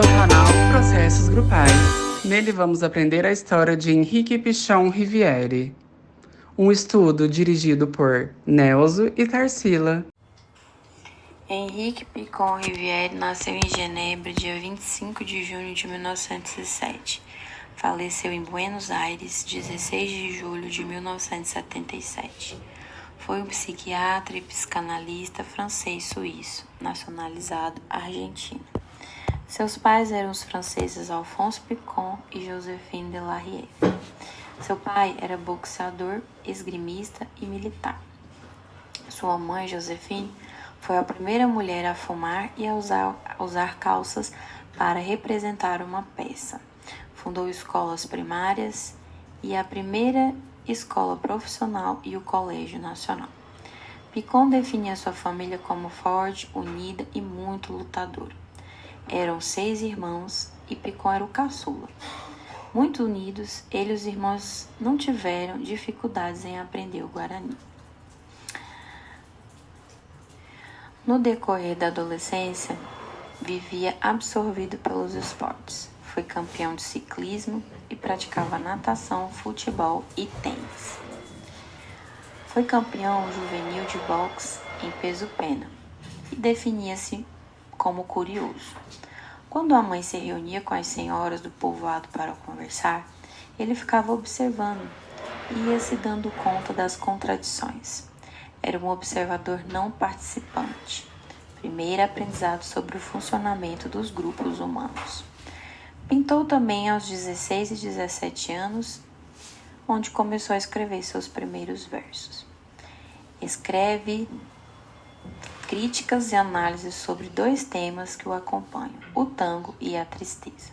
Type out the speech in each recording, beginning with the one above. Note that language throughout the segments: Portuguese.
ao canal Processos Grupais. Nele vamos aprender a história de Henrique Pichon Riviere, um estudo dirigido por Nelso e Tarsila. Henrique Pichon Riviere nasceu em Genebra, dia 25 de junho de 1907. Faleceu em Buenos Aires, 16 de julho de 1977. Foi um psiquiatra e psicanalista francês-suíço, nacionalizado argentino. Seus pais eram os franceses Alphonse Pichon e Joséphine de la Rive. Seu pai era boxeador, esgrimista e militar. Sua mãe, Joséphine, foi a primeira mulher a fumar e a usar calças para representar uma peça. Fundou escolas primárias e a primeira escola profissional e o Colégio Nacional. Pichon definia sua família como forte, unida e muito lutadora. Eram 6 irmãos e Pichon era o caçula. Muito unidos, ele e os irmãos não tiveram dificuldades em aprender o Guarani. No decorrer da adolescência, vivia absorvido pelos esportes. Foi campeão de ciclismo e praticava natação, futebol e tênis. Foi campeão juvenil de boxe em peso-pena e definia-se como curioso. Quando a mãe se reunia com as senhoras do povoado para conversar, ele ficava observando e ia se dando conta das contradições. Era um observador não participante. Primeiro aprendizado sobre o funcionamento dos grupos humanos. Pintou também aos 16 e 17 anos, onde começou a escrever seus primeiros versos. Escreve críticas e análises sobre 2 temas que o acompanham, o tango e a tristeza.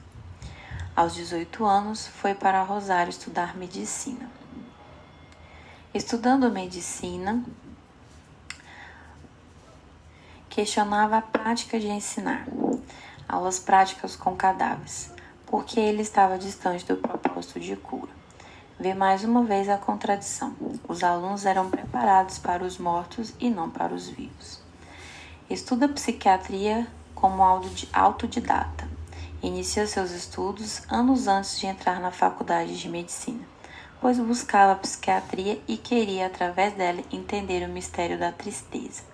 Aos 18 anos, foi para Rosário estudar medicina. Estudando medicina, questionava a prática de ensinar, aulas práticas com cadáveres, porque ele estava distante do propósito de cura. Vê mais uma vez a contradição. Os alunos eram preparados para os mortos e não para os vivos. Estuda psiquiatria como autodidata. Inicia seus estudos anos antes de entrar na faculdade de medicina, pois buscava a psiquiatria e queria, através dela, entender o mistério da tristeza.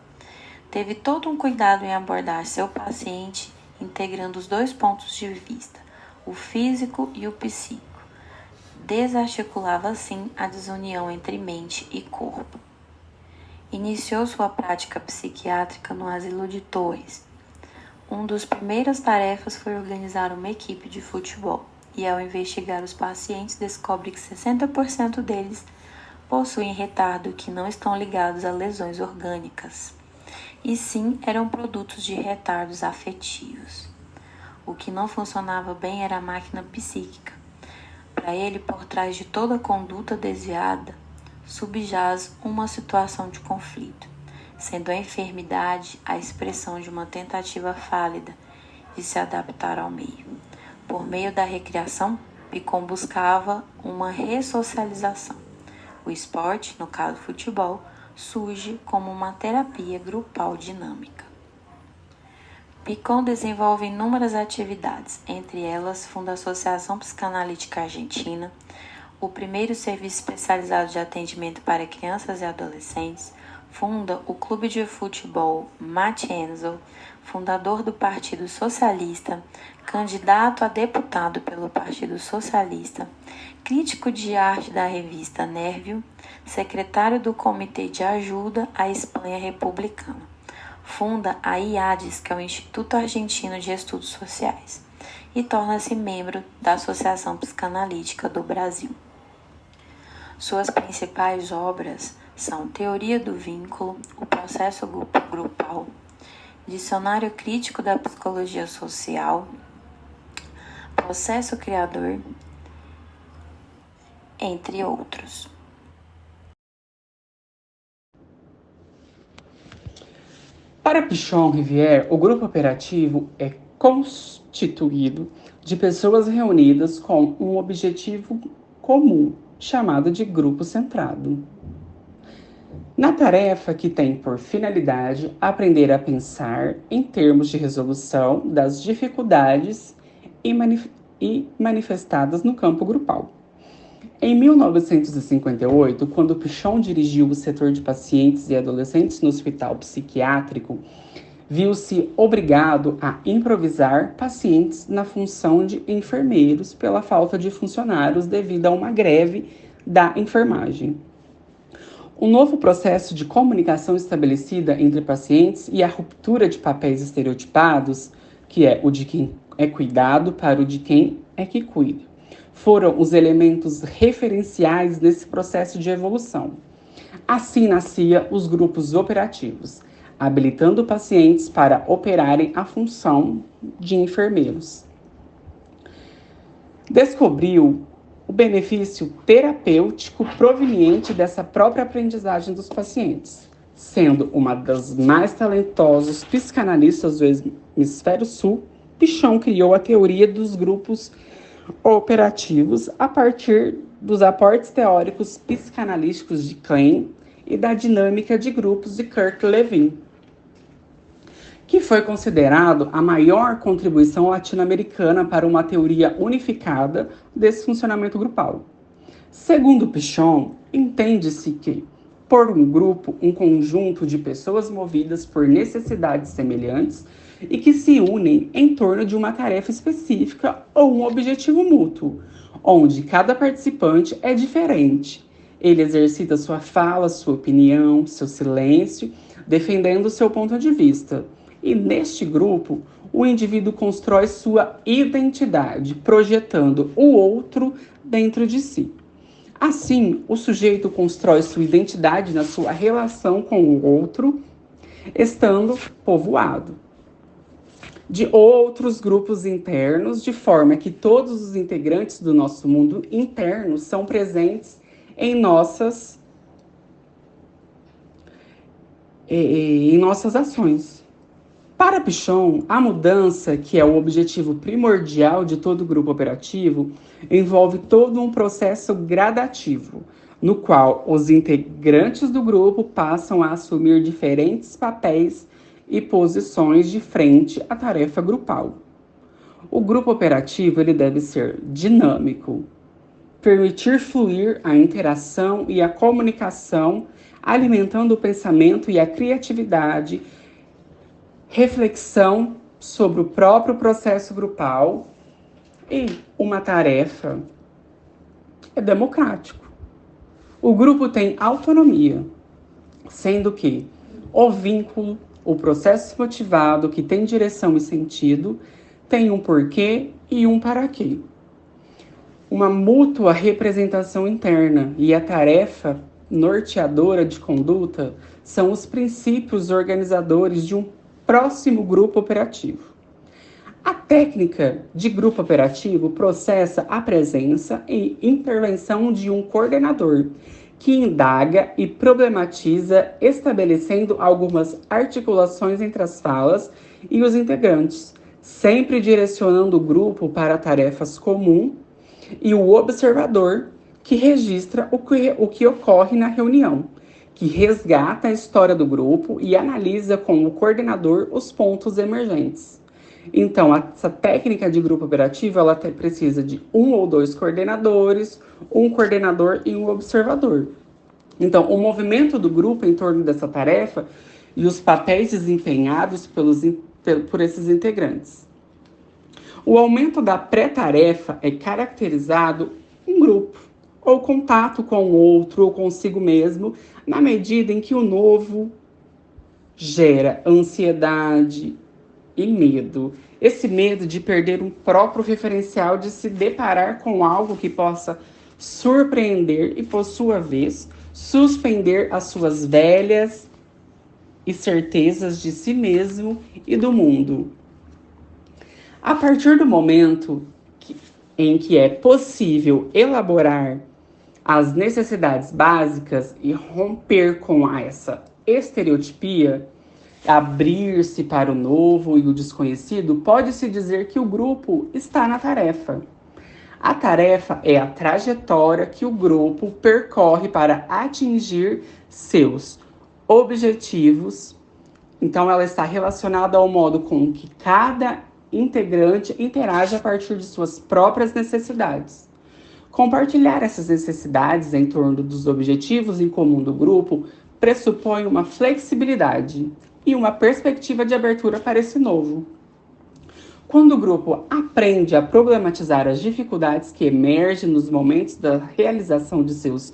Teve todo um cuidado em abordar seu paciente, integrando os 2 pontos de vista, o físico e o psíquico. Desarticulava assim a desunião entre mente e corpo. Iniciou sua prática psiquiátrica no Asilo de Torres. Uma das primeiras tarefas foi organizar uma equipe de futebol, e ao investigar os pacientes descobre que 60% deles possuem retardo que não estão ligados a lesões orgânicas, e sim eram produtos de retardos afetivos. O que não funcionava bem era a máquina psíquica. Para ele, por trás de toda conduta desviada, subjaz uma situação de conflito, sendo a enfermidade a expressão de uma tentativa fálida de se adaptar ao meio. Por meio da recreação, Pichon buscava uma ressocialização. O esporte, no caso futebol, surge como uma terapia grupal dinâmica. Pichon desenvolve inúmeras atividades, entre elas funda a Associação Psicanalítica Argentina, o primeiro serviço especializado de atendimento para crianças e adolescentes, funda o Clube de Futebol Matienzo, fundador do Partido Socialista, candidato a deputado pelo Partido Socialista, crítico de arte da revista Nervio, secretário do Comitê de Ajuda à Espanha Republicana. Funda a IADES, que é o Instituto Argentino de Estudos Sociais, e torna-se membro da Associação Psicanalítica do Brasil. Suas principais obras são Teoria do Vínculo, o Processo Grupal, Dicionário Crítico da Psicologia Social, Processo Criador, entre outros. Para Pichon Riviere, o grupo operativo é constituído de pessoas reunidas com um objetivo comum, chamado de grupo centrado. Na tarefa que tem por finalidade aprender a pensar em termos de resolução das dificuldades e manifestadas no campo grupal. Em 1958, quando Pichon dirigiu o setor de pacientes e adolescentes no hospital psiquiátrico, viu-se obrigado a improvisar pacientes na função de enfermeiros pela falta de funcionários devido a uma greve da enfermagem. O novo processo de comunicação estabelecida entre pacientes e a ruptura de papéis estereotipados, que é o de quem é cuidado para o de quem é que cuida, foram os elementos referenciais nesse processo de evolução. Assim nascia os grupos operativos, habilitando pacientes para operarem a função de enfermeiros. Descobriu o benefício terapêutico proveniente dessa própria aprendizagem dos pacientes, sendo uma das mais talentosos psicanalistas do Hemisfério Sul. Pichon criou a teoria dos grupos operativos a partir dos aportes teóricos psicanalíticos de Klein e da dinâmica de grupos de Kurt Lewin, que foi considerado a maior contribuição latino-americana para uma teoria unificada desse funcionamento grupal. Segundo Pichon, entende-se que, por um grupo, um conjunto de pessoas movidas por necessidades semelhantes e que se unem em torno de uma tarefa específica ou um objetivo mútuo, onde cada participante é diferente. Ele exercita sua fala, sua opinião, seu silêncio, defendendo seu ponto de vista. E neste grupo, o indivíduo constrói sua identidade, projetando o outro dentro de si. Assim, o sujeito constrói sua identidade na sua relação com o outro, estando povoado de outros grupos internos, de forma que todos os integrantes do nosso mundo interno são presentes em nossas ações. Para Pichon, a mudança, que é o objetivo primordial de todo grupo operativo, envolve todo um processo gradativo, no qual os integrantes do grupo passam a assumir diferentes papéis e posições de frente à tarefa grupal. O grupo operativo ele deve ser dinâmico, permitir fluir a interação e a comunicação, alimentando o pensamento e a criatividade, reflexão sobre o próprio processo grupal, e uma tarefa é democrático. O grupo tem autonomia, sendo que o vínculo, o processo motivado que tem direção e sentido, tem um porquê e um para quê. Uma mútua representação interna e a tarefa norteadora de conduta são os princípios organizadores de um próximo grupo operativo. A técnica de grupo operativo processa a presença e intervenção de um coordenador, que indaga e problematiza, estabelecendo algumas articulações entre as falas e os integrantes, sempre direcionando o grupo para tarefas comuns, e o observador, que registra o que ocorre na reunião, que resgata a história do grupo e analisa com o coordenador os pontos emergentes. Então, essa técnica de grupo operativo, ela precisa de um ou dois coordenadores, um coordenador e um observador. Então, o movimento do grupo em torno dessa tarefa e os papéis desempenhados por esses integrantes. O aumento da pré-tarefa é caracterizado em grupo, ou contato com o outro ou consigo mesmo, na medida em que o novo gera ansiedade e medo. Esse medo de perder um próprio referencial, de se deparar com algo que possa surpreender e, por sua vez, suspender as suas velhas e certezas de si mesmo e do mundo. A partir do momento em que é possível elaborar as necessidades básicas e romper com essa estereotipia, abrir-se para o novo e o desconhecido, pode-se dizer que o grupo está na tarefa. A tarefa é a trajetória que o grupo percorre para atingir seus objetivos. Então, ela está relacionada ao modo com que cada integrante interage a partir de suas próprias necessidades. Compartilhar essas necessidades em torno dos objetivos em comum do grupo pressupõe uma flexibilidade e uma perspectiva de abertura para esse novo. Quando o grupo aprende a problematizar as dificuldades que emergem nos momentos da realização de seus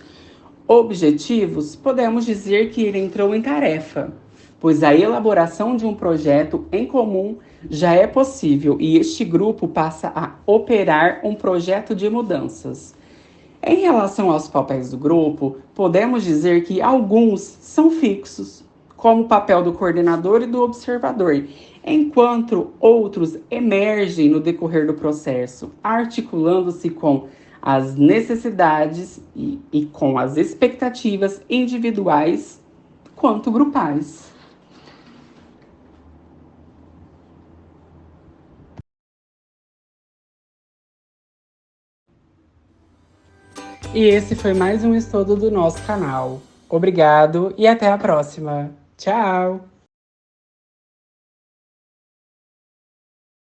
objetivos, podemos dizer que ele entrou em tarefa, pois a elaboração de um projeto em comum já é possível e este grupo passa a operar um projeto de mudanças. Em relação aos papéis do grupo, podemos dizer que alguns são fixos, como o papel do coordenador e do observador, enquanto outros emergem no decorrer do processo, articulando-se com as necessidades e com as expectativas individuais quanto grupais. E esse foi mais um estudo do nosso canal. Obrigado e até a próxima. Tchau!